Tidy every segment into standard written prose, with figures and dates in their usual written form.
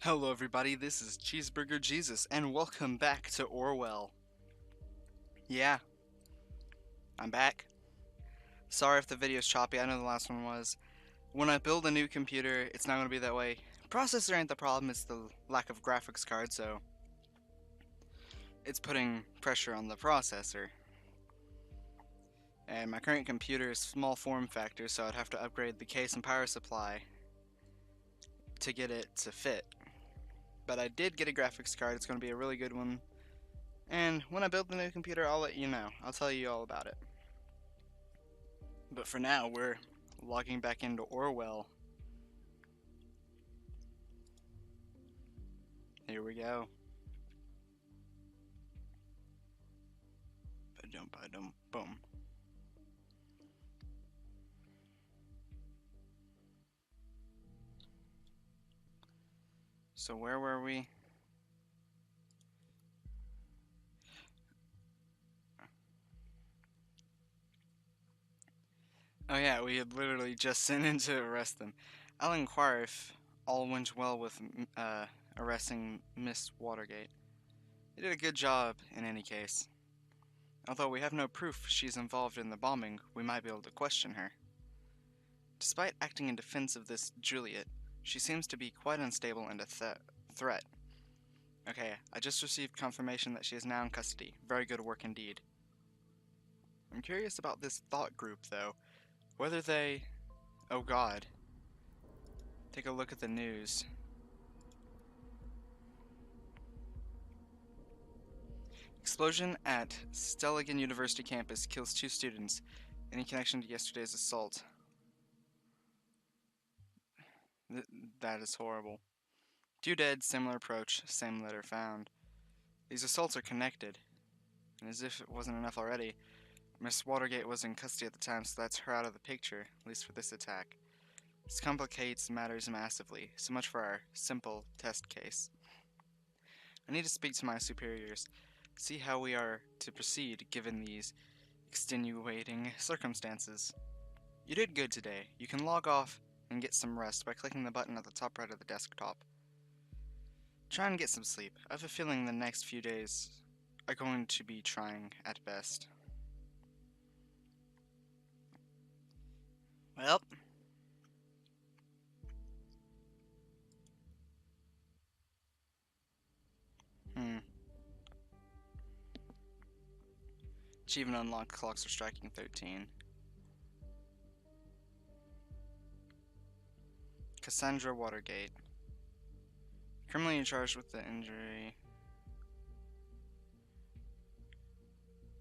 Hello everybody, this is Cheeseburger Jesus, and welcome back to Orwell. Yeah, I'm back. Sorry if the video's choppy, I know the last one was. When I build a new computer, it's not going to be that way. Processor ain't the problem, it's the lack of graphics card, so it's putting pressure on the processor. And my current computer is small form factor, so I'd have to upgrade the case and power supply to get it to fit. But I did get a graphics card, it's going to be a really good one. And when I build the new computer, I'll let you know. I'll tell you all about it. But for now, we're logging back into Orwell. Here we go. Ba-dum, boom. So where were we? Oh yeah, we had literally just sent in to arrest them. I'll inquire if all went well with arresting Miss Watergate. They did a good job in any case. Although we have no proof she's involved in the bombing, we might be able to question her. Despite acting in defense of this Juliet, she seems to be quite unstable and a threat. Okay, I just received confirmation that she is now in custody. Very good work indeed. I'm curious about this thought group, though. Whether they... Oh god. Take a look at the news. Explosion at Stelligan University campus kills 2 students. Any connection to yesterday's assault? That is horrible. 2 dead, similar approach, same letter found. These assaults are connected. And as if it wasn't enough already, Miss Watergate was in custody at the time, so that's her out of the picture, at least for this attack. This complicates matters massively. So much for our simple test case. I need to speak to my superiors, see how we are to proceed given these extenuating circumstances. You did good today. You can log off and get some rest by clicking the button at the top right of the desktop. Try and get some sleep. I have a feeling the next few days are going to be trying at best. Well, Achievement unlocked, clocks are striking 13. Cassandra Watergate. Criminally charged with the injury.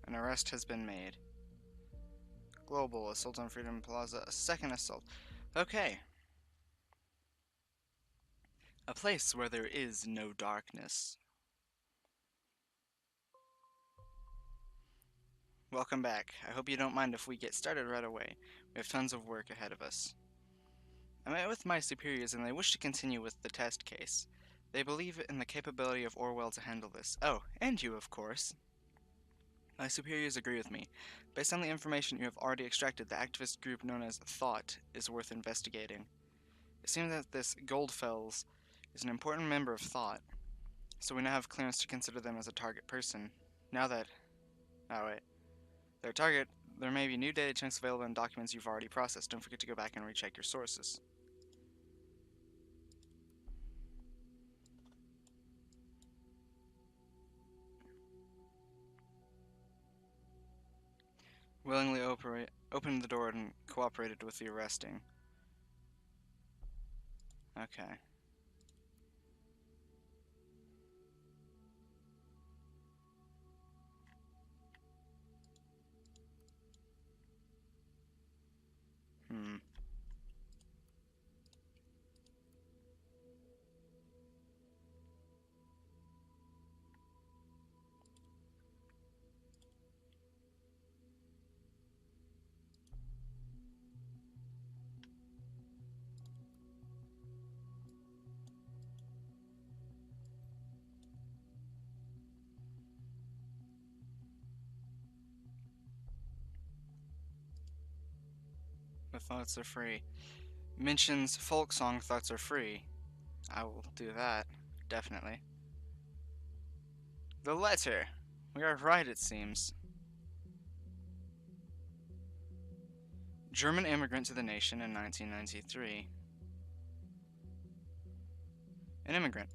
An arrest has been made. Global assault on Freedom Plaza. A second assault. Okay. A place where there is no darkness. Welcome back. I hope you don't mind if we get started right away. We have tons of work ahead of us. I met with my superiors and they wish to continue with the test case. They believe in the capability of Orwell to handle this. Oh, and you, of course. My superiors agree with me. Based on the information you have already extracted, the activist group known as Thought is worth investigating. It seems that this Goldfels is an important member of Thought, so we now have clearance to consider them as a target person. Now that... Oh wait. Their target, there may be new data chunks available in documents you've already processed. Don't forget to go back and recheck your sources. Willingly opened the door and cooperated with the arresting. Okay. Hmm. The thoughts are free. Mentions folk song thoughts are free. I will do that. Definitely. The letter! We are right, it seems. German immigrant to the nation in 1993. An immigrant.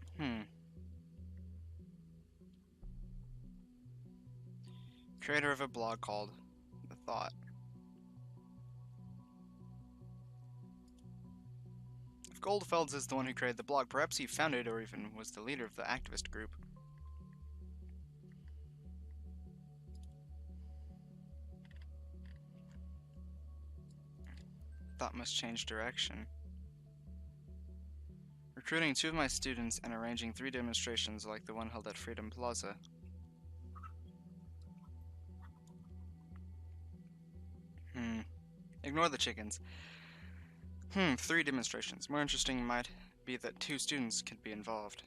Creator of a blog called The Thought. If Goldfelds is the one who created the blog, perhaps he founded or even was the leader of the activist group. Thought must change direction. Recruiting 2 of my students and arranging 3 demonstrations like the one held at Freedom Plaza. Ignore the chickens. 3 demonstrations. More interesting might be that 2 students could be involved.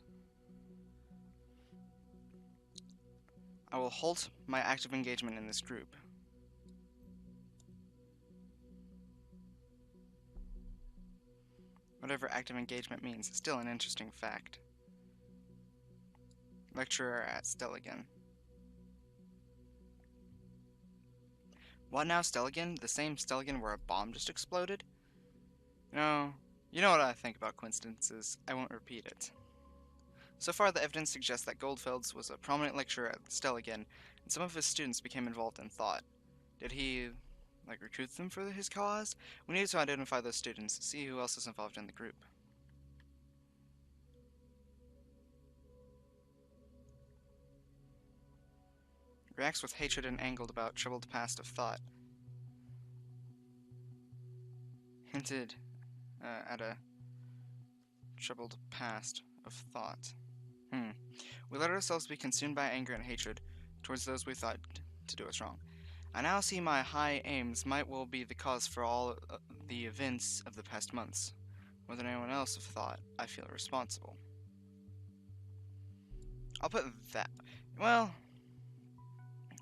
I will halt my active engagement in this group. Whatever active engagement means, it's still an interesting fact. Lecturer at Stelligan. What now, Stelligan? The same Stelligan where a bomb just exploded? No, you know what I think about coincidences. I won't repeat it. So far, the evidence suggests that Goldfelds was a prominent lecturer at Stelligan, and some of his students became involved in thought. Did he, recruit them for his cause? We need to identify those students, see who else is involved in the group. Reacts with hatred and angled about troubled past of thought. Hinted at a troubled past of thought. We let ourselves be consumed by anger and hatred towards those we thought to do us wrong. I now see my high aims might well be the cause for all the events of the past months. More than anyone else have thought, I feel responsible. I'll put that. Well,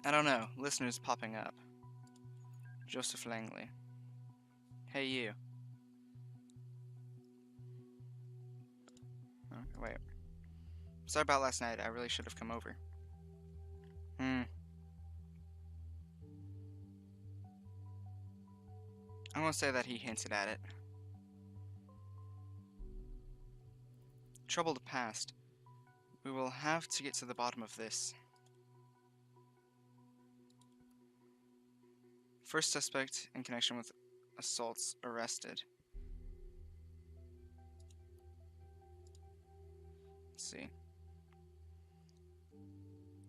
I don't know. Listeners popping up. Joseph Langley. Hey, you. Okay, wait. Sorry about last night. I really should have come over. I won't say that he hinted at it. Troubled past. We will have to get to the bottom of this. First suspect in connection with assaults arrested. Let's see.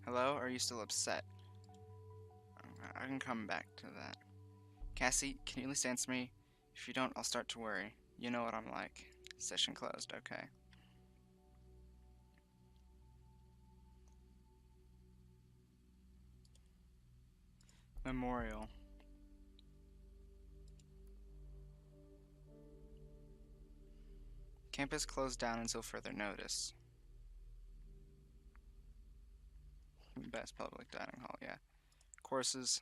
Hello? Are you still upset? I can come back to that. Cassie, can you at least answer me? If you don't, I'll start to worry. You know what I'm like. Session closed, okay. Memorial. Campus closed down until further notice. Best public dining hall, yeah. Courses.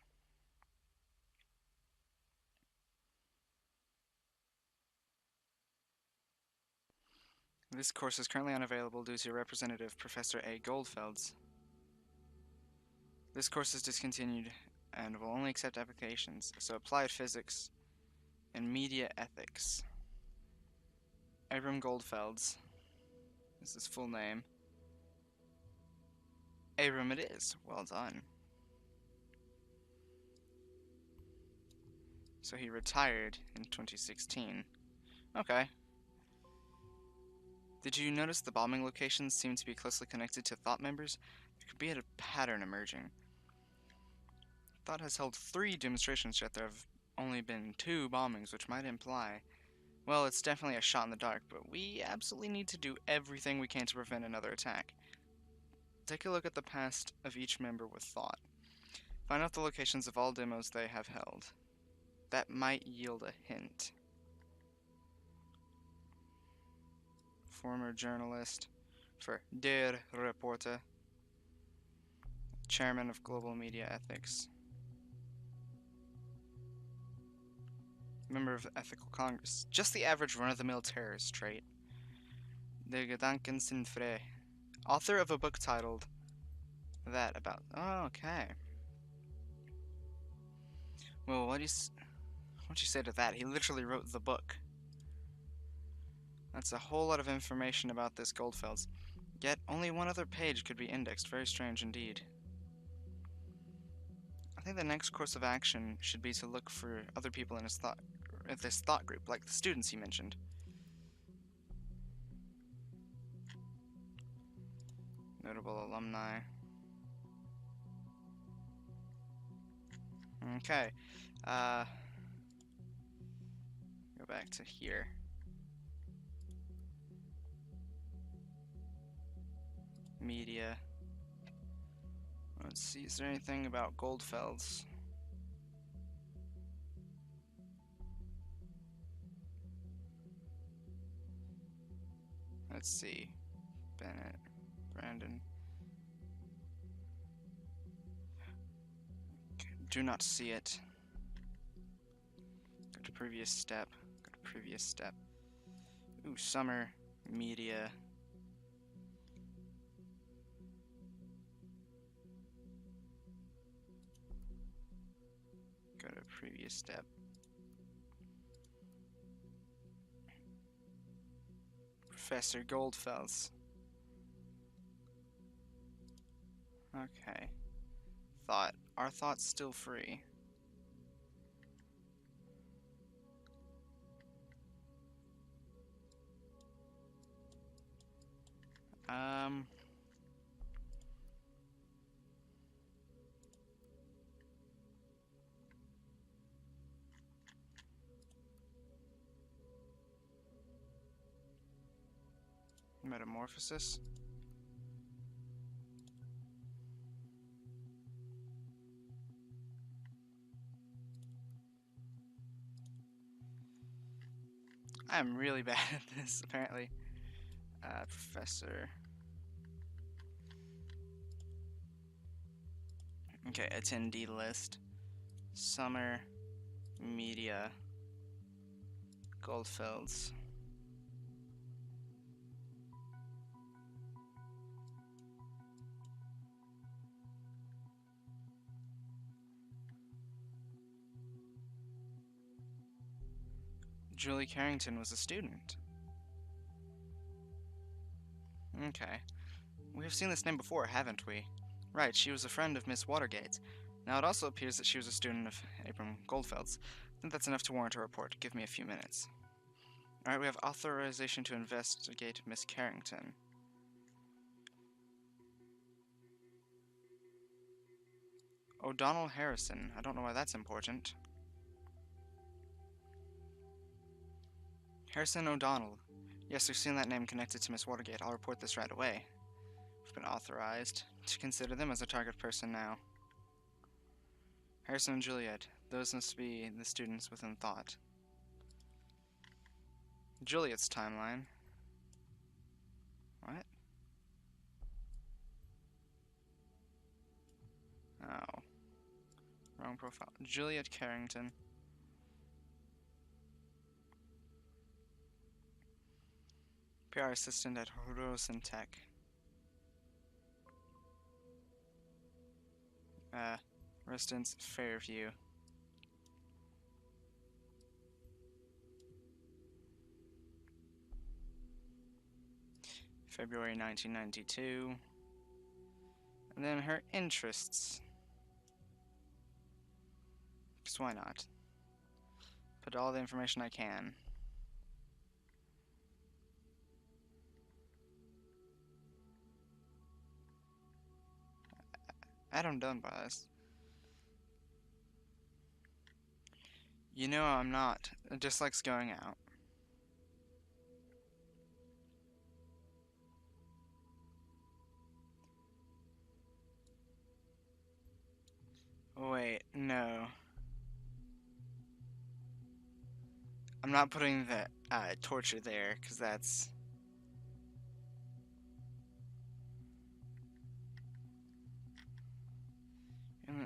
This course is currently unavailable due to Representative Professor A. Goldfelds. This course is discontinued and will only accept applications, so applied physics and media ethics. Abram Goldfelds is his full name. Abram it is. Well done. So he retired in 2016. Okay. Did you notice the bombing locations seem to be closely connected to Thought members? There could be a pattern emerging. Thought has held 3 demonstrations, yet there have only been 2 bombings, which might imply... Well, it's definitely a shot in the dark, but we absolutely need to do everything we can to prevent another attack. Take a look at the past of each member with Thought. Find out the locations of all demos they have held. That might yield a hint. Former journalist for Der Reporter. Chairman of Global Media Ethics. Member of the Ethical Congress. Just the average run-of-the-mill terrorist trait. De Gedanken sind frei. Author of a book titled that about. Oh, okay. Well, what'd you say to that? He literally wrote the book. That's a whole lot of information about this Goldfels. Yet only one other page could be indexed. Very strange indeed. I think the next course of action should be to look for other people in this thought group, like the students he mentioned. Notable alumni. Okay. Go back to here. Media. Let's see, is there anything about Goldfels? Let's see. Bennett. Brandon. Do not see it. Go to previous step. Go to previous step. Ooh, summer. Media. Go to previous step. Professor Goldfels. Okay. Thought. Are thoughts still free? Metamorphosis? I'm really bad at this, apparently. Professor. Okay, attendee list. Summer. Media. Goldfels. Julie Carrington was a student. Okay. We have seen this name before, haven't we? Right, she was a friend of Miss Watergate's. Now it also appears that she was a student of Abram Goldfeld's. I think that's enough to warrant a report. Give me a few minutes. Alright, we have authorization to investigate Miss Carrington. O'Donnell Harrison. I don't know why that's important. Harrison O'Donnell. Yes, we've seen that name connected to Miss Watergate. I'll report this right away. We've been authorized to consider them as a target person now. Harrison and Juliet. Those must be the students within thought. Juliet's timeline. What? Oh. Wrong profile. Juliet Carrington. PR assistant at Horizon Tech. Residence Fairview. February 1992. And then her interests. Because why not? Put all the information I can. Adam Dunbar's. You know I'm not. Dislikes going out. Wait, no. I'm not putting the torture there, because that's...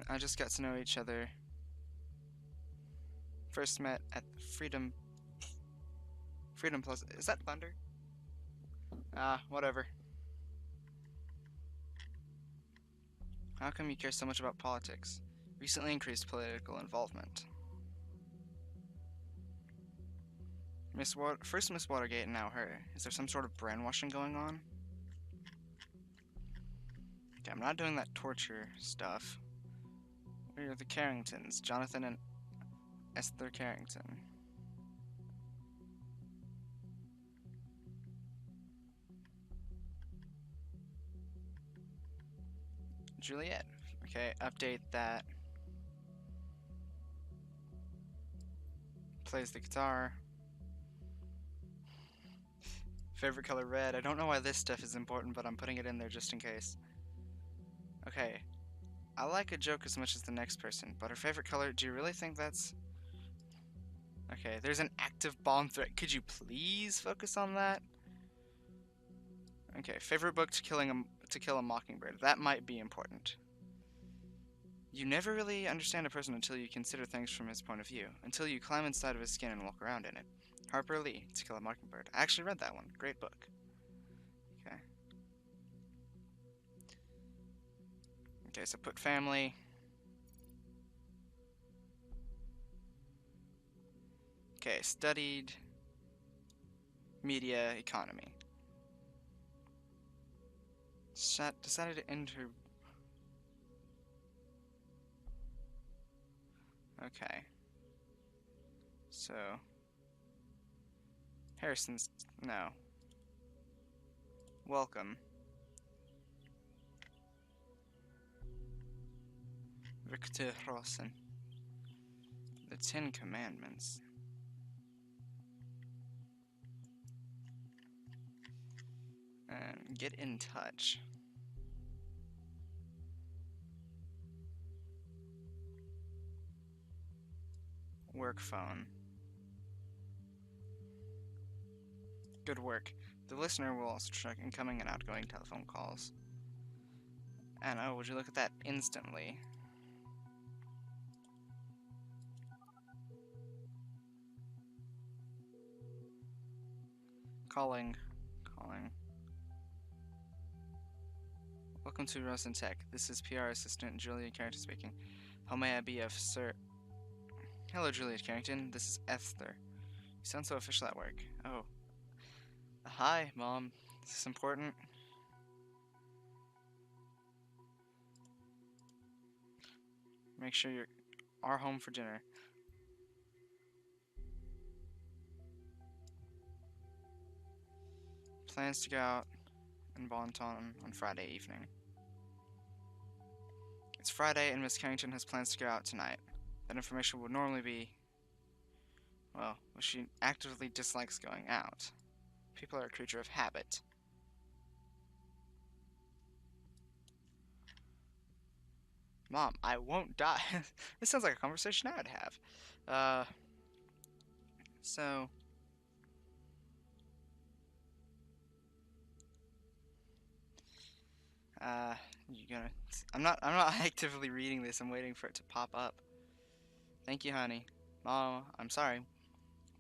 I just got to know each other. First met at Freedom Plaza. Is that Thunder? Ah, whatever. How come you care so much about politics? Recently increased political involvement. First Miss Watergate and now her. Is there some sort of brainwashing going on? Okay, I'm not doing that torture stuff. Where are the Carringtons? Jonathan and Esther Carrington. Juliet. Okay, update that. Plays the guitar. Favorite color red. I don't know why this stuff is important, but I'm putting it in there just in case. Okay. I like a joke as much as the next person, but her favorite color, do you really think that's... Okay, there's an active bomb threat. Could you please focus on that? Okay, favorite book to kill a mockingbird. That might be important. You never really understand a person until you consider things from his point of view, until you climb inside of his skin and walk around in it. Harper Lee, To Kill a Mockingbird. I actually read that one. Great book. Okay. Okay, so put family. Okay, studied media economy. Decided to enter. Okay. So Harrison's no. Welcome. Victor Rosen. The Ten Commandments. And get in touch. Work phone. Good work. The listener will also check incoming and outgoing telephone calls. And oh, would you look at that instantly? Calling. Welcome to Rosen Tech. This is PR assistant Julia Carrington speaking. How may I be of sir? Hello, Juliet Carrington. This is Esther. You sound so official at work. Oh. Hi, Mom. Is this important? Make sure you are home for dinner. Plans to go out in Bon Ton on Friday evening. It's Friday and Miss Carrington has plans to go out tonight. That information would normally be... Well, she actively dislikes going out. People are a creature of habit. Mom, I won't die. This sounds like a conversation I would have. So... you gonna... I'm not actively reading this. I'm waiting for it to pop up. Thank you, honey. Mom, I'm sorry,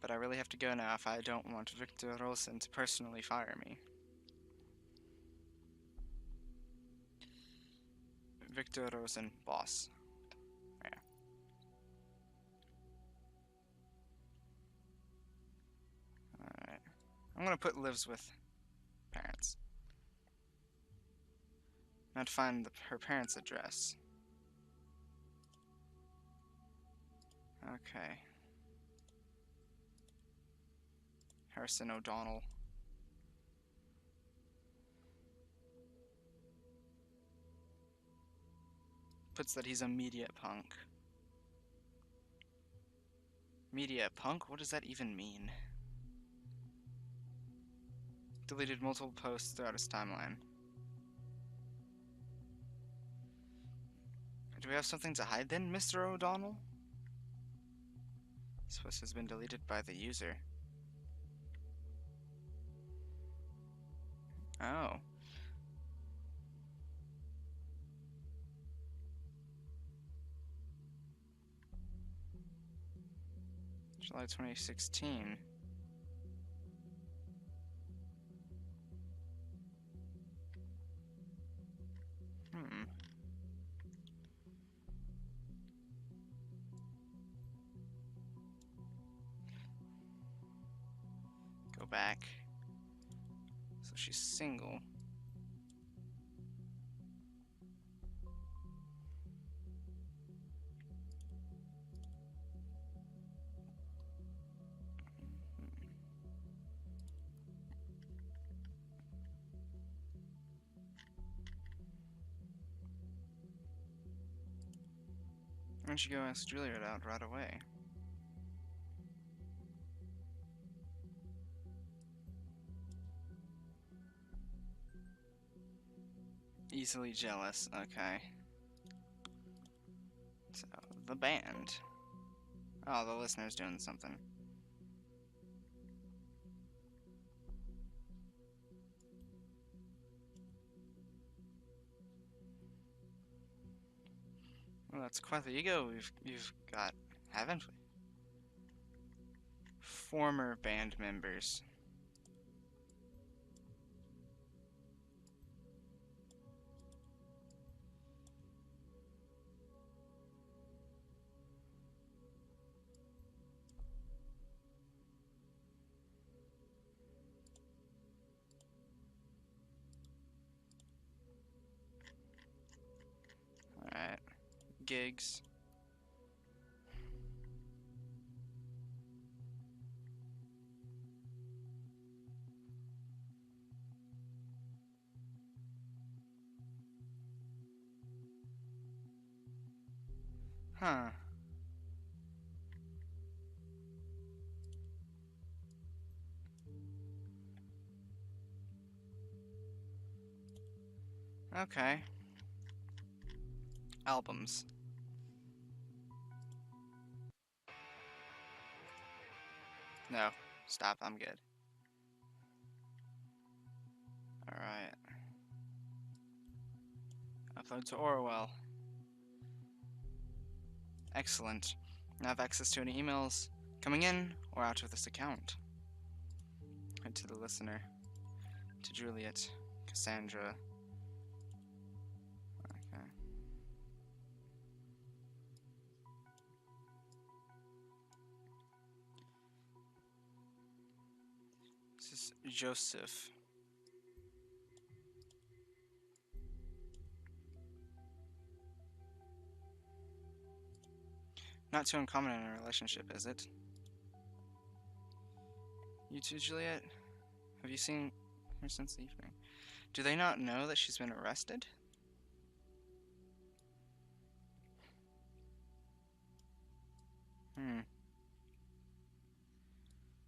but I really have to go now if I don't want Victor Rosen to personally fire me. Victor Rosen, boss. Yeah. Alright. I'm gonna put lives with parents. Now to find her parents' address. Okay. Harrison O'Donnell. Puts that he's a media punk. Media punk? What does that even mean? Deleted multiple posts throughout his timeline. Do we have something to hide then, Mr. O'Donnell? This post has been deleted by the user. Oh. July 2016. Go back. So she's single. Why don't you go ask Juliet out right away? Easily jealous, okay. So, the band. Oh, the listener's doing something. Well, that's quite the ego you've got, haven't we? Former band members. Alright. Gigs. Huh. Okay. Albums. No. Stop, I'm good. Alright. Upload to Orwell. Excellent. Now I have access to any emails coming in or out of this account. Head to the listener. To Juliet. Cassandra. Okay. This is Joseph. Not too uncommon in a relationship, is it? You too, Juliet? Have you seen her since the evening? Do they not know that she's been arrested?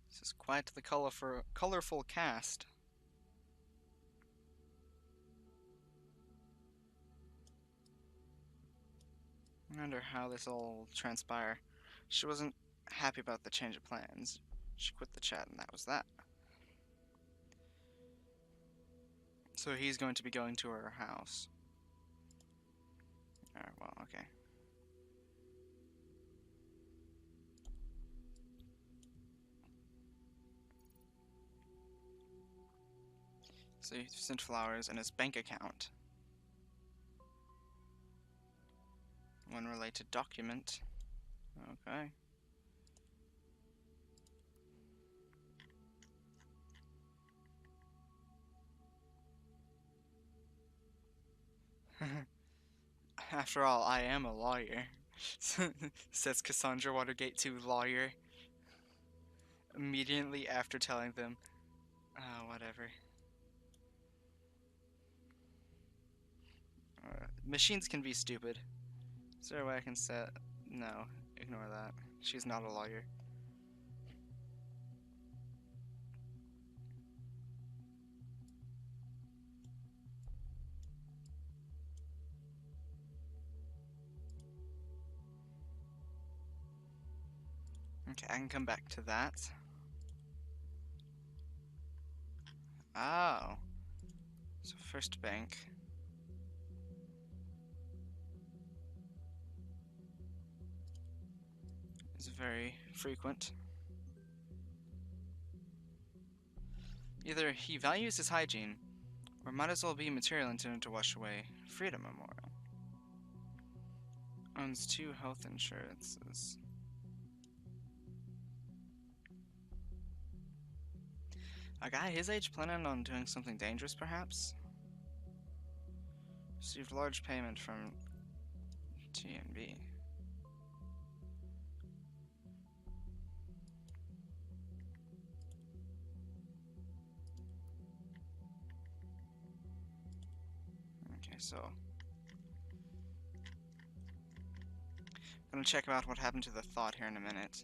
This is quite the colorful cast. I wonder how this all will transpire. She wasn't happy about the change of plans. She quit the chat and that was that. So he's going to be going to her house. Alright, well, okay. So he sent flowers in his bank account. One related document. Okay. After all, I am a lawyer. Says Cassandra Watergate to lawyer. Immediately after telling them, whatever. Machines can be stupid. Is there a way I can set? No, ignore that. She's not a lawyer. Okay, I can come back to that. Oh. So first bank. Is very frequent. Either he values his hygiene, Or might as well be material intended to wash away. Freedom Memorial. Owns 2 health insurances. A guy his age planning on doing something dangerous, perhaps? Received large payment from TNB. Okay, so I'm gonna check out what happened to the thought here in a minute.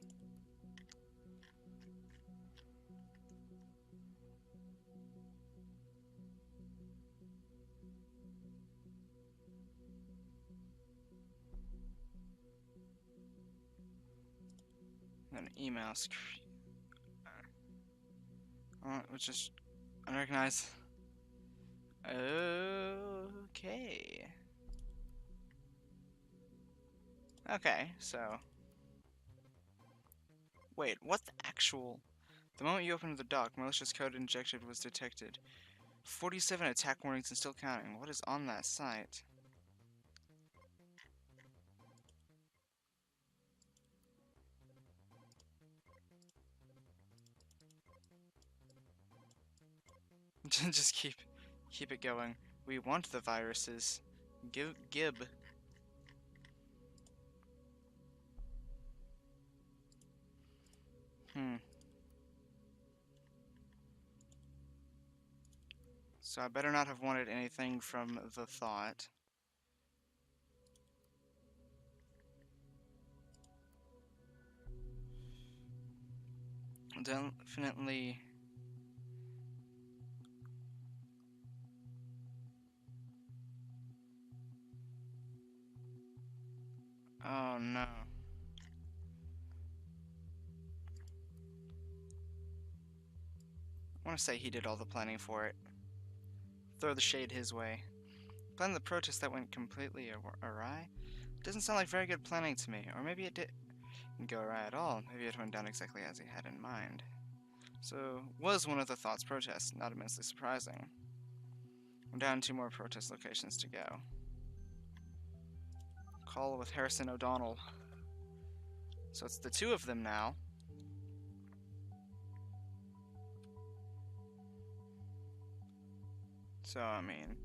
Then email screen. Oh, it was just unrecognized. Okay. Okay, so. Wait, what the actual? The moment you opened the dock, malicious code injected was detected. 47 attack warnings and still counting. What is on that site? Just keep it going. We want the viruses. Gib. So I better not have wanted anything from the thought. Definitely. Oh no. I want to say he did all the planning for it. Throw the shade his way. Plan the protest that went completely awry? Doesn't sound like very good planning to me. Or maybe it didn't go awry at all. Maybe it went down exactly as he had in mind. So, was one of the thought's protests, not immensely surprising. I'm down 2 more protest locations to go. Call with Harrison O'Donnell. So it's the 2 of them now. So, I mean...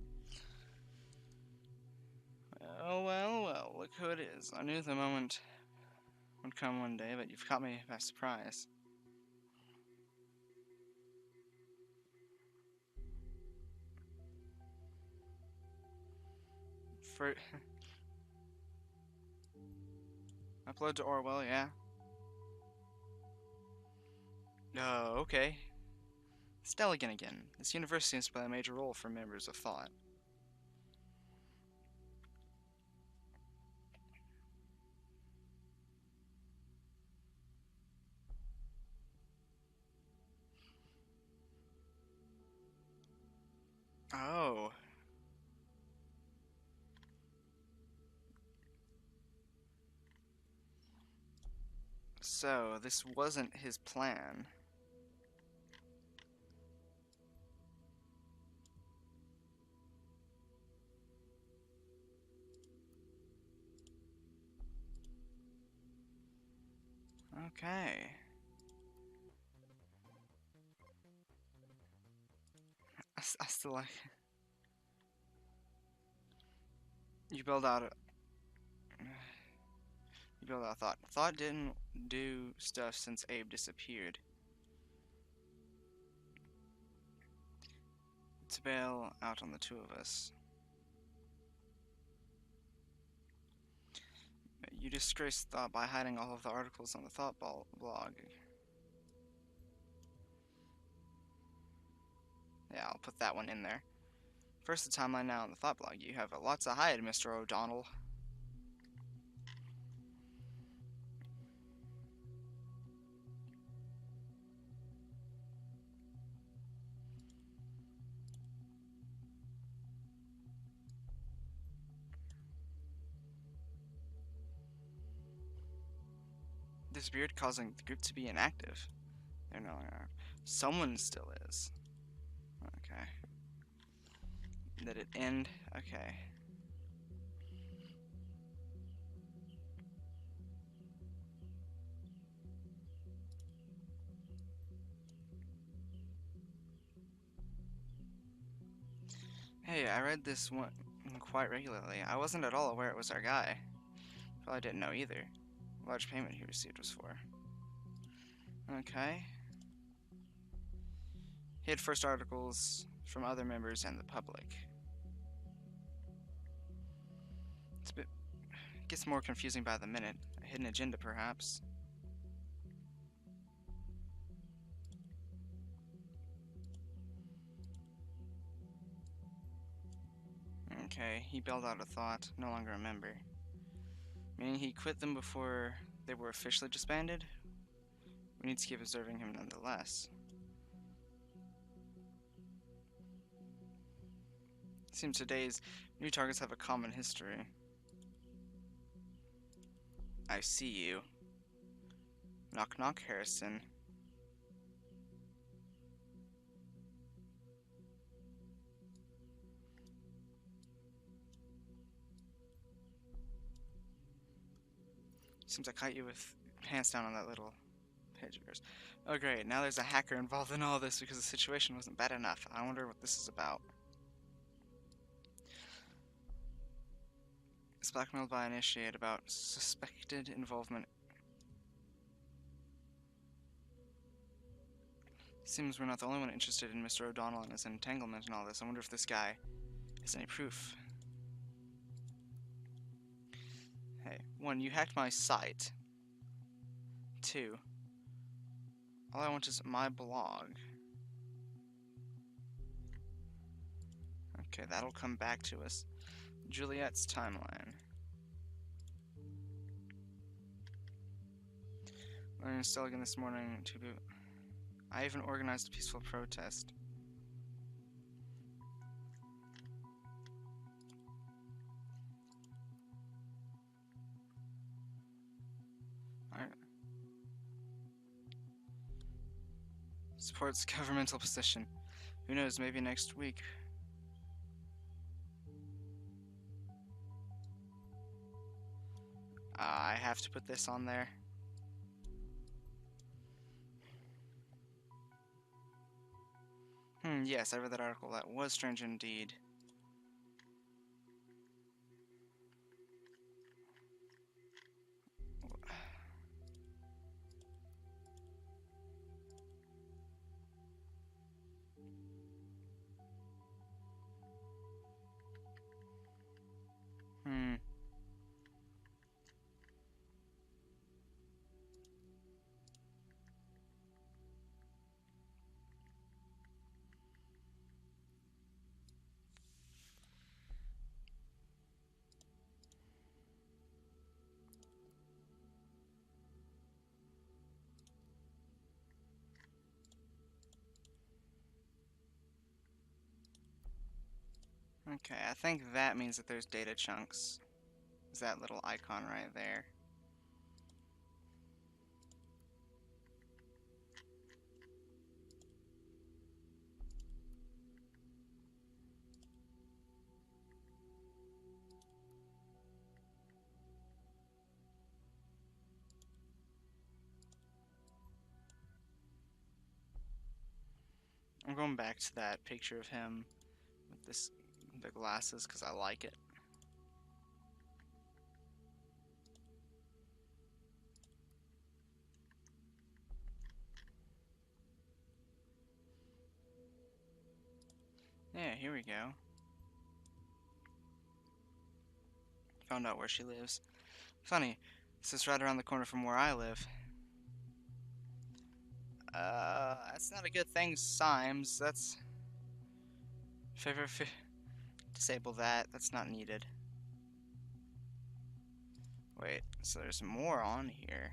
Oh, well, look who it is. I knew the moment would come one day, but you've caught me by surprise. For... Upload to Orwell, yeah? Oh, okay. It's Deligan again. This university seems to play a major role for members of thought. Oh. So, this wasn't his plan. Okay. I still like... You build out a... You build out Thought. Thought didn't do stuff since Abe disappeared. To bail out on the 2 of us. You disgraced Thought by hiding all of the articles on the Thought blog. Yeah, I'll put that one in there. First, the timeline now on the Thought blog. You have a lot to hide, Mr. O'Donnell. This beard causing the group to be inactive. They're no longer. Someone still is. Okay. Did it end? Okay. Hey, I read this one quite regularly. I wasn't at all aware it was our guy. Probably didn't know either. Large payment he received was for. Okay. He had first articles from other members and the public. It gets more confusing by the minute. A hidden agenda, perhaps. Okay, he bailed out a thought. No longer a member. Meaning he quit them before they were officially disbanded? We need to keep observing him nonetheless. It seems today's new targets have a common history. I see you. Knock knock, Harrison. Seems I caught you with pants down on that little page of yours. Oh great, now there's a hacker involved in all this because the situation wasn't bad enough. I wonder what this is about. It's blackmailed by initiate about suspected involvement. Seems we're not the only one interested in Mr. O'Donnell and his entanglement and all this. I wonder if this guy has any proof. Hey, 1, you hacked my site. 2, all I want is my blog. Okay, that'll come back to us. Juliet's timeline. Learning still again this morning to be. I even organized a peaceful protest. Alright. Supports governmental position. Who knows, maybe next week. I have to put this on there. Yes, I read that article. That was strange indeed. Okay, I think that means that there's data chunks. Is that little icon right there. I'm going back to that picture of him with the glasses because I like it. Yeah, here we go. Found out where she lives. Funny, this is right around the corner from where I live. That's not a good thing, Symes. That's... Disable that. That's not needed. Wait, so there's more on here.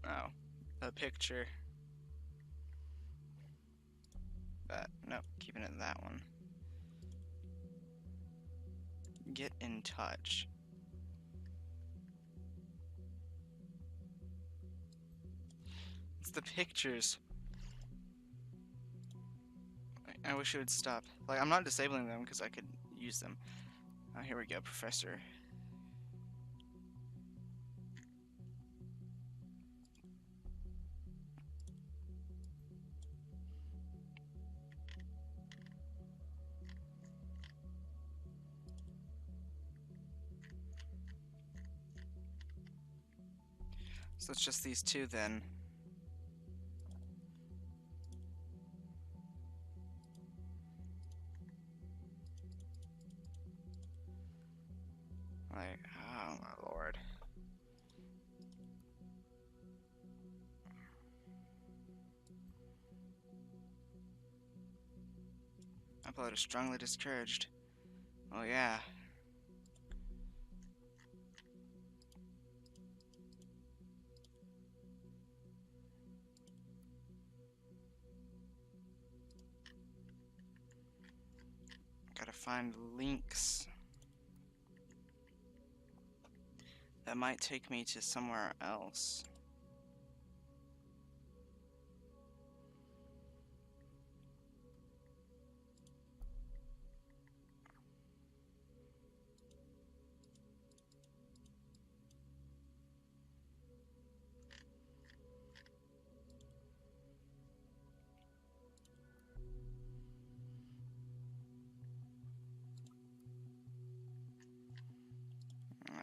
Oh, the picture. But, nope, keeping it that one. Get in touch. It's the pictures. I wish it would stop. Like, I'm not disabling them because I could use them. Oh, here we go, Professor. So it's just these two then. Like, oh my lord. Upload is strongly discouraged. Oh yeah. Gotta find links that might take me to somewhere else.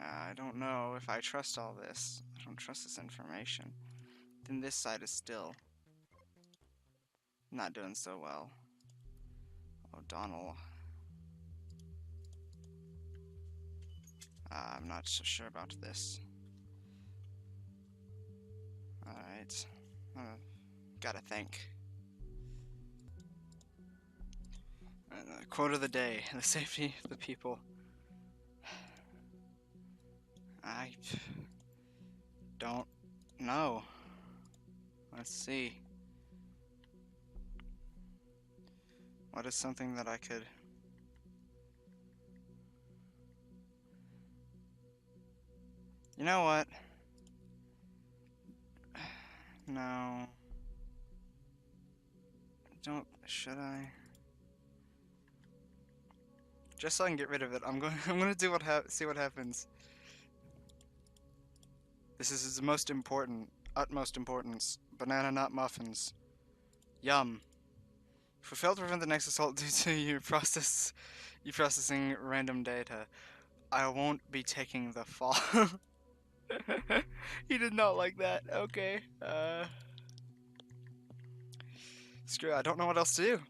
I don't know if I trust all this. I don't trust this information. Then this side is still not doing so well. O'Donnell. I'm not so sure about this. Alright. Gotta think. Quote of the day. The safety of the people. I don't know. Let's see. What is something that I could... You know what? No. Don't... Should I? Just so I can get rid of it, I'm gonna do see what happens. This is the most important, utmost importance. Banana nut muffins. Yum. If we fail to prevent the next assault due to you processing random data, I won't be taking the fall. He did not like that. Okay. Screw it, I don't know what else to do.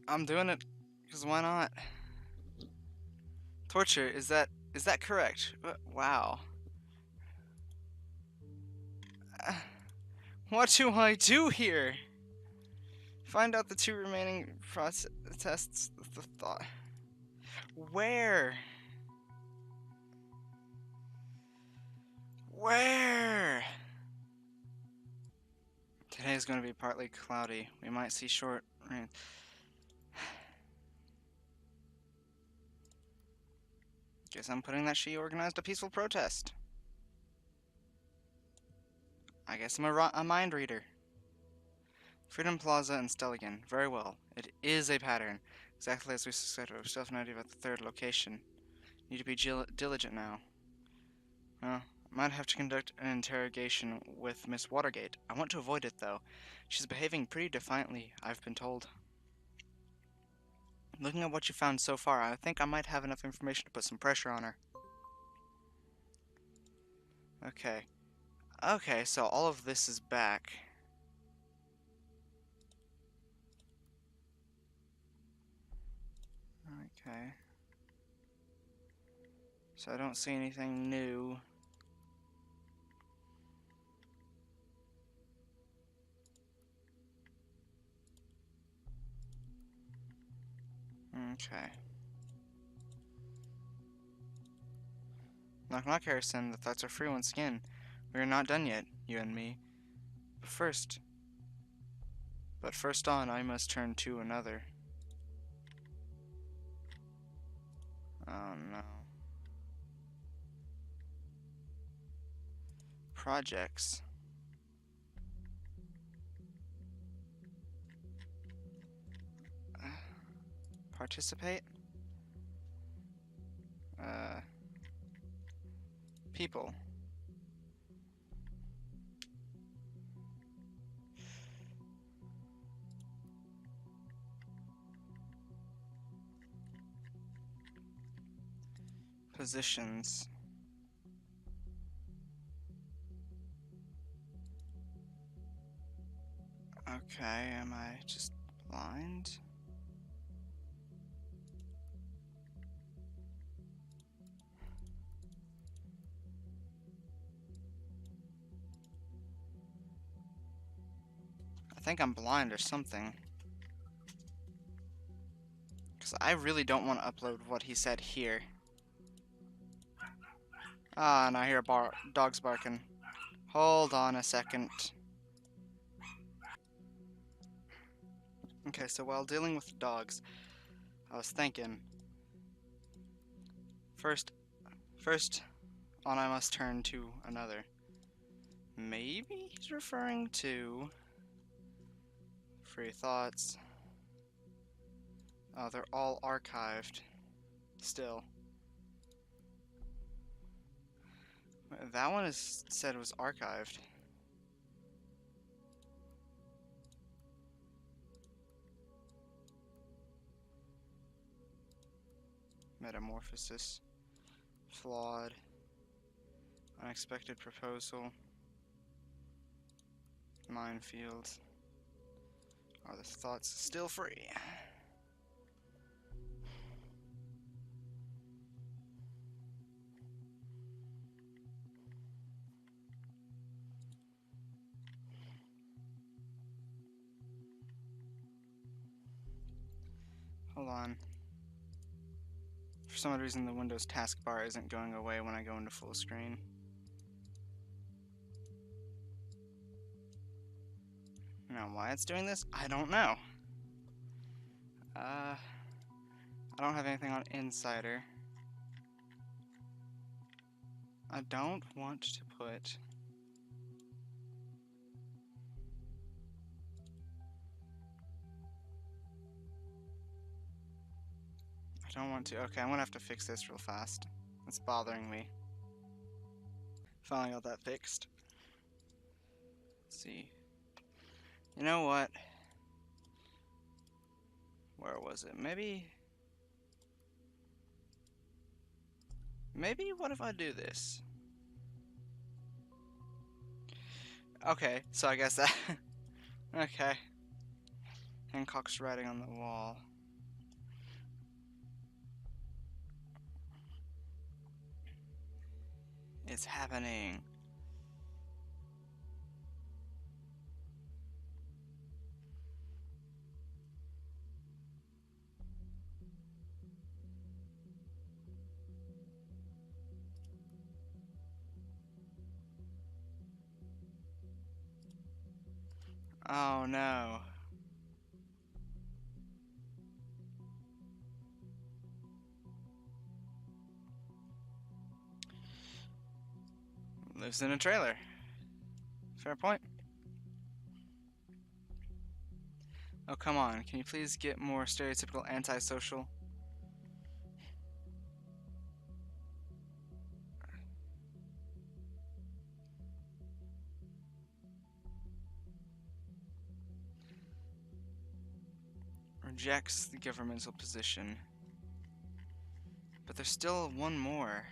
I'm doing it because why not? Torture, is that correct? Wow. What do I do here? Find out the two remaining tests. The thought. Where? Where? Today is going to be partly cloudy. We might see short rain. Guess I'm putting that she organized a peaceful protest. I guess I'm a mind reader. Freedom Plaza and Stelligan. Very well. It is a pattern. Exactly as we suspected. We still have no idea about the third location. Need to be diligent now. Well, I might have to conduct an interrogation with Miss Watergate. I want to avoid it, though. She's behaving pretty defiantly, I've been told. Looking at what you found so far, I think I might have enough information to put some pressure on her. Okay. Okay, so all of this is back. Okay. So I don't see anything new. Okay. Knock knock, Harrison. The thoughts are free once again. We are not done yet, you and me. But first on, I must turn to another. Oh no. Projects. Participate? People. Positions. Okay, am I just blind? I think I'm blind or something. Because I really don't want to upload what he said here. Ah, and I hear dogs barking. Hold on a second. Okay, so while dealing with dogs, I was thinking, first on I must turn to another. Maybe he's referring to free thoughts. Oh, they're all archived still. That one is said it was archived. Metamorphosis. Flawed. Unexpected proposal. Minefield. Are the thoughts still free? Hold on. For some odd reason, the Windows taskbar isn't going away when I go into full screen. Now, why it's doing this, I don't know. I don't have anything on Insider. I don't want to put... I don't want to. Okay, I'm gonna have to fix this real fast. It's bothering me. Finally got that fixed. Let's see. You know what? Where was it? Maybe what if I do this? Okay, so I guess that... Okay. Hancock's writing on the wall. It's happening. Oh no. Lives in a trailer. Fair point. Oh, come on. Can you please get more stereotypical antisocial? Rejects the governmental position. But there's still one more.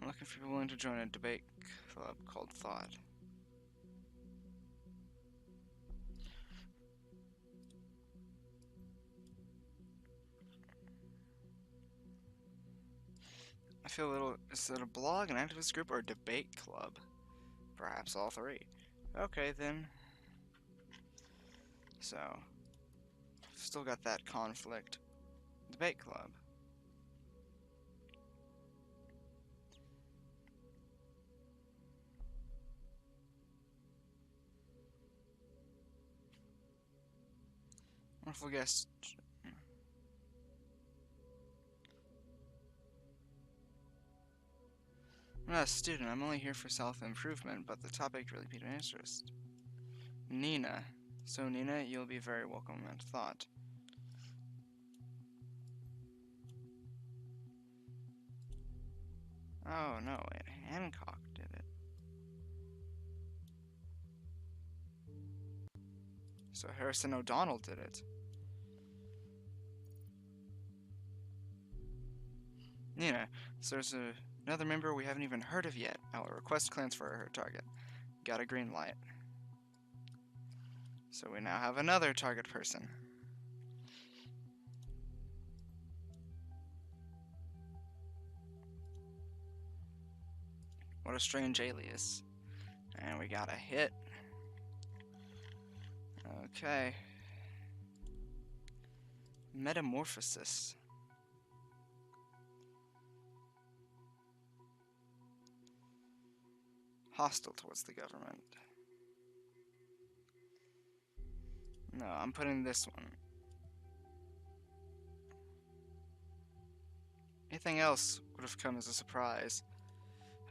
I'm looking for people willing to join a debate club called Thought. I feel a little... Is it a blog, an activist group, or a debate club? Perhaps all three. Okay, then. So, still got that conflict. Debate club. Wonderful guest. I'm not a student, I'm only here for self-improvement, but the topic really piqued my interest. Nina. So, Nina, you'll be very welcome at thought. Oh, no, wait. Hancock did it. So, Harrison O'Donnell did it. Nina, so there's another member we haven't even heard of yet. I will request clearance for her target. Got a green light. So we now have another target person. What a strange alias. And we got a hit. Okay. Metamorphosis. Hostile towards the government. No, I'm putting this one. Anything else would have come as a surprise.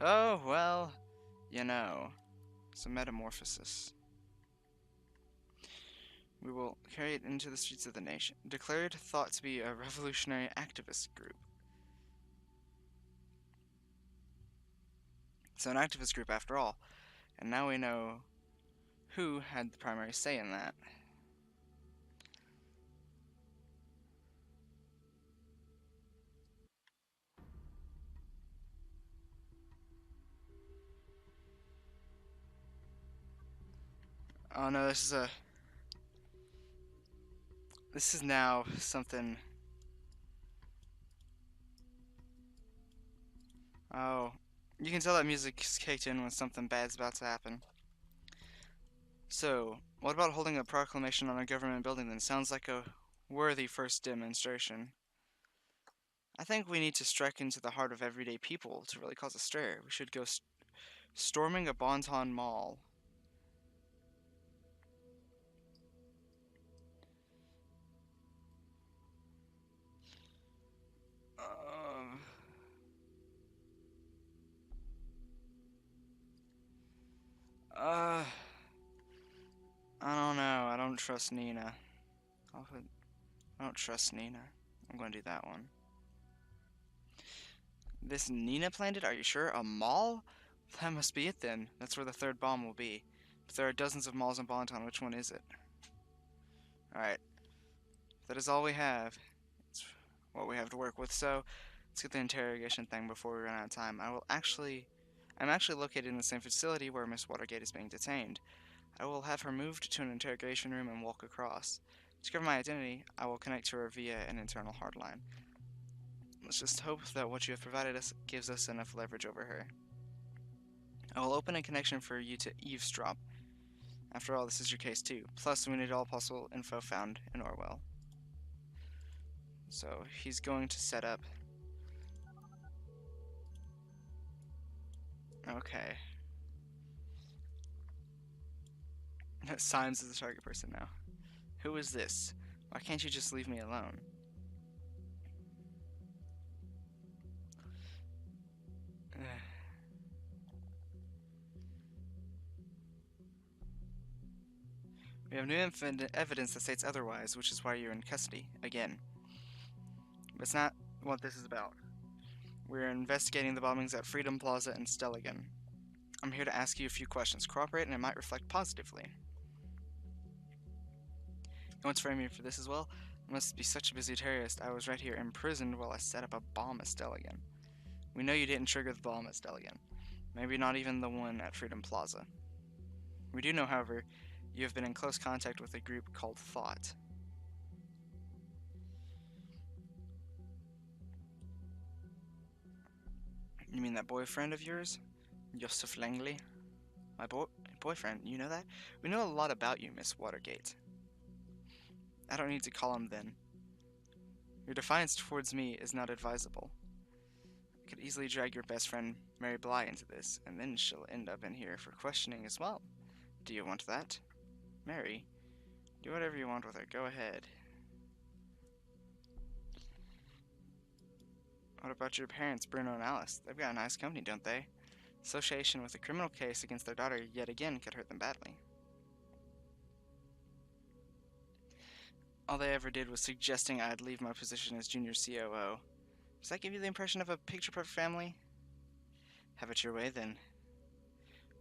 Oh, well, you know. It's a metamorphosis. We will carry it into the streets of the nation. Declared thought to be a revolutionary activist group. So an activist group after all. And now we know who had the primary say in that. Oh no, this is now something. Oh, you can tell that music's kicked in when something bad's about to happen. So, what about holding a proclamation on a government building then? Sounds like a worthy first demonstration. I think we need to strike into the heart of everyday people to really cause a stir. We should go storming a Bonton Mall. Uh, uh, I don't know. I don't trust Nina. I don't trust Nina. I'm going to do that one. This Nina planned it? Are you sure? A mall? That must be it then. That's where the third bomb will be. But there are dozens of malls in Bonton. Which one is it? Alright. That is all we have. It's what we have to work with. So, let's get the interrogation thing before we run out of time. I'm actually located in the same facility where Miss Watergate is being detained. I will have her moved to an interrogation room and walk across. To cover my identity, I will connect to her via an internal hardline. Let's just hope that what you have provided us gives us enough leverage over her. I will open a connection for you to eavesdrop. After all, this is your case too. Plus, we need all possible info found in Orwell. So, he's going to set up... Okay. Symes is the target person now. Who is this? Why can't you just leave me alone? We have new evidence that states otherwise, which is why you're in custody, again. But it's not what this is about. We're investigating the bombings at Freedom Plaza and Stelligan. I'm here to ask you a few questions. Cooperate and it might reflect positively. You want to frame me for this as well? I must be such a busy terrorist. I was right here imprisoned while I set up a bomb at Stelligan. We know you didn't trigger the bomb at Stelligan. Maybe not even the one at Freedom Plaza. We do know, however, you have been in close contact with a group called Thought. You mean that boyfriend of yours? Joseph Langley? My boyfriend, you know that? We know a lot about you, Miss Watergate. I don't need to call him then. Your defiance towards me is not advisable. I could easily drag your best friend, Mary Bly, into this, and then she'll end up in here for questioning as well. Do you want that? Mary, Do whatever you want with her. Go ahead. What about your parents, Bruno and Alice? They've got a nice company, don't they? Association with a criminal case against their daughter yet again could hurt them badly. All they ever did was suggesting I'd leave my position as junior COO. Does that give you the impression of a picture-perfect family? Have it your way, then.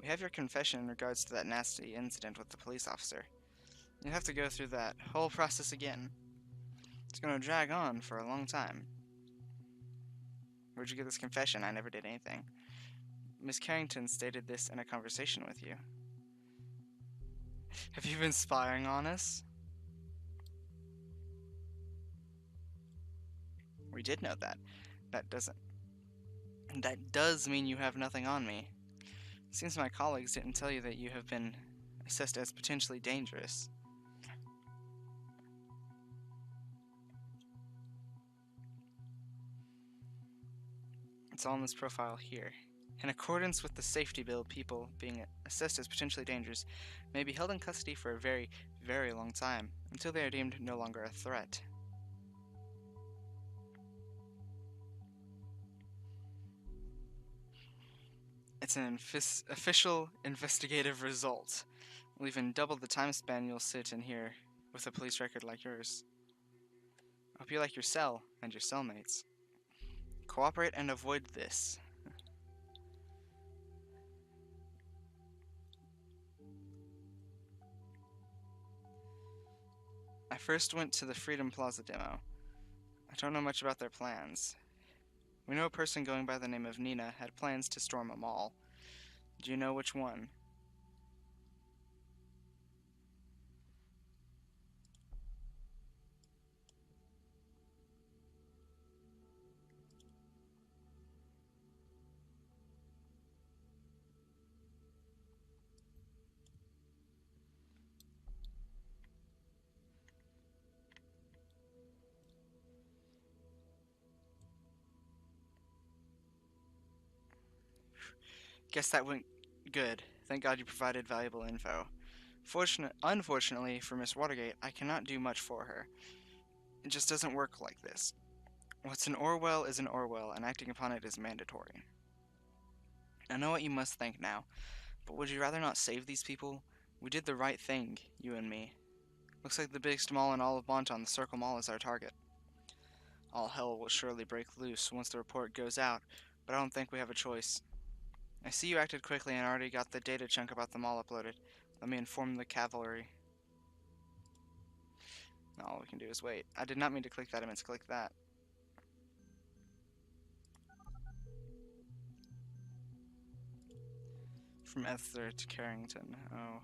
We have your confession in regards to that nasty incident with the police officer. You'll have to go through that whole process again. It's going to drag on for a long time. Where'd you get this confession? I never did anything. Miss Carrington stated this in a conversation with you. Have you been spying on us? We did know that. That does mean you have nothing on me. Seems my colleagues didn't tell you that you have been assessed as potentially dangerous. It's all in this profile here. In accordance with the safety bill, people being assessed as potentially dangerous may be held in custody for a very, very long time, until they are deemed no longer a threat. It's an official investigative result. We'll even double the time span you'll sit in here with a police record like yours. I hope you like your cell and your cellmates. Cooperate and avoid this. I first went to the Freedom Plaza demo. I don't know much about their plans. We know a person going by the name of Nina had plans to storm a mall. Do you know which one? Guess that went good. Thank God you provided valuable info. Unfortunately for Miss Watergate, I cannot do much for her. It just doesn't work like this. What's an Orwell is an Orwell, and acting upon it is mandatory. I know what you must think now, but would you rather not save these people? We did the right thing, you and me. Looks like the biggest mall in all of Bonton, the Circle Mall, is our target. All hell will surely break loose once the report goes out, but I don't think we have a choice. I see you acted quickly and already got the data chunk about the mall uploaded. Let me inform the cavalry. All we can do is wait. I did not mean to click that, I meant to click that. From Ether to Carrington. Oh.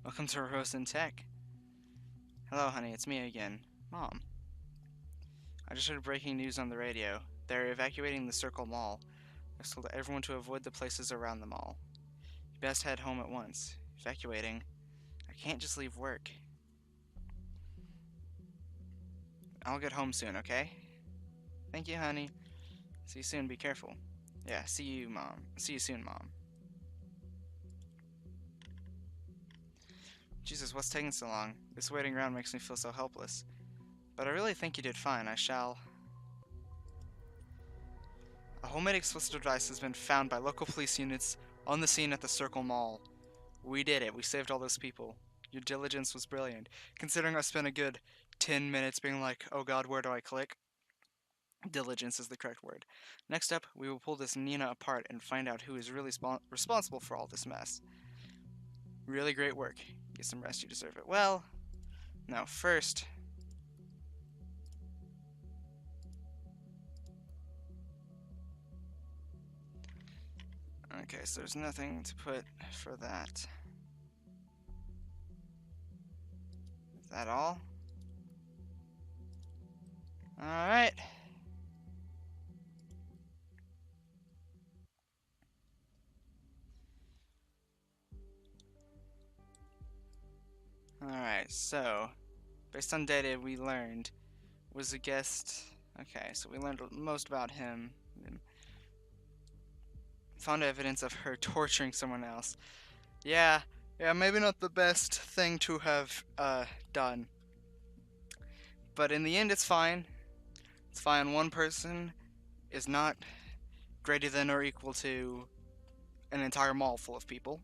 Welcome to Rosen Tech. Hello, honey, it's me again. Mom. I just heard breaking news on the radio. They're evacuating the Circle Mall. I've told everyone to avoid the places around the mall. You best head home at once. Evacuating. I can't just leave work. I'll get home soon, okay? Thank you, honey. See you soon. Be careful. Yeah, see you, Mom. See you soon, Mom. Jesus, what's taking so long? This waiting around makes me feel so helpless. But I really think you did fine. I shall... A homemade explosive device has been found by local police units on the scene at the Circle Mall. We did it. We saved all those people. Your diligence was brilliant. Considering I spent a good 10 minutes being like, oh god, where do I click? Diligence is the correct word. Next up, we will pull this Nina apart and find out who is really responsible for all this mess. Really great work. Get some rest, you deserve it. Well, now first... Okay, so there's nothing to put for that. Is that all? Alright. Alright, so, based on data we learned, was a guest... Okay, so we learned most about him. Found evidence of her torturing someone else. Yeah, Yeah, maybe not the best thing to have done. But in the end, it's fine. It's fine. One person is not greater than or equal to an entire mall full of people.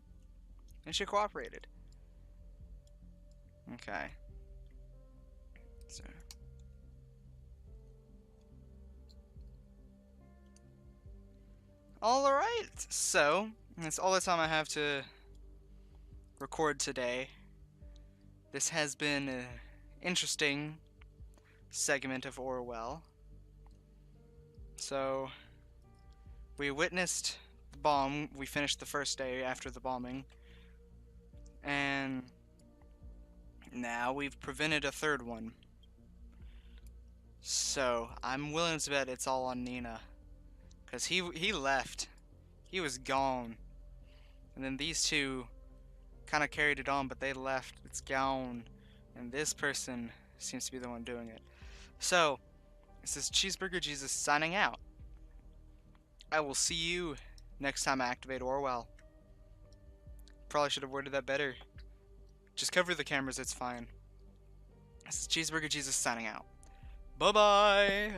And she cooperated. Okay. So. Alright. So, that's all the time I have to record today. This has been an interesting segment of Orwell. So, we witnessed the bomb. We finished the first day after the bombing. And now we've prevented a third one. So, I'm willing to bet it's all on Nina. Because he left. He was gone. And then these two kind of carried it on, but they left. It's gone. And this person seems to be the one doing it. So, this is Cheeseburger Jesus signing out. I will see you next time I activate Orwell. Probably should have worded that better. Just cover the cameras, it's fine. This is Cheeseburger Jesus signing out. Bye-bye!